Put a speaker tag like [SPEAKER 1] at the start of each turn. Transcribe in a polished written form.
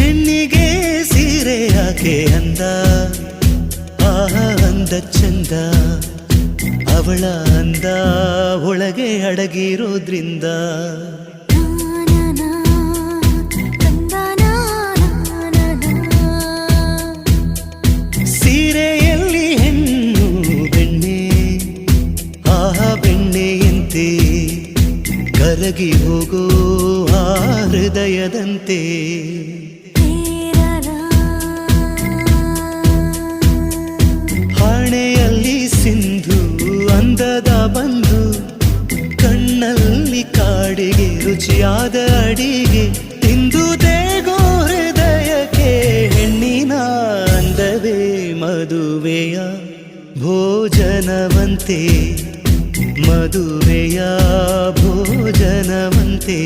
[SPEAKER 1] ಹೆಣ್ಣಿಗೆ ಸೀರೆ ಯಾಕೆ ಅಂದ, ಅಂದ ಚಂದ, ಅವಳ ಅಂದ ಒಳಗೆ ಅಡಗಿರೋದ್ರಿಂದ. ಸೀರೆಯಲ್ಲಿ ಹೆಣ್ಣು ಬೆಣ್ಣೆ, ಬೆಣ್ಣೆಯಂತೆ ಕರಗಿ ಹೋಗೋ ಆ ಹೃದಯದಂತೆ. ಹಣೆಯಲ್ಲಿ ಸಿಂಧು ಅಂದದ ಬಂದು, ಕಣ್ಣಲ್ಲಿ ಕಾಡಿಗೆ ರುಚಿಯಾದ ಅಡಿಗೆ ತಿಂದು ದೇಗೋ ಹೃದಯಕ್ಕೆ. ಹೆಣ್ಣಿನ ಅಂದವೇ ಮದುವೆಯ ಭೋಜನವಂತೆ, ಮದುವೆಯ ಭೋಜನವಂತೆ.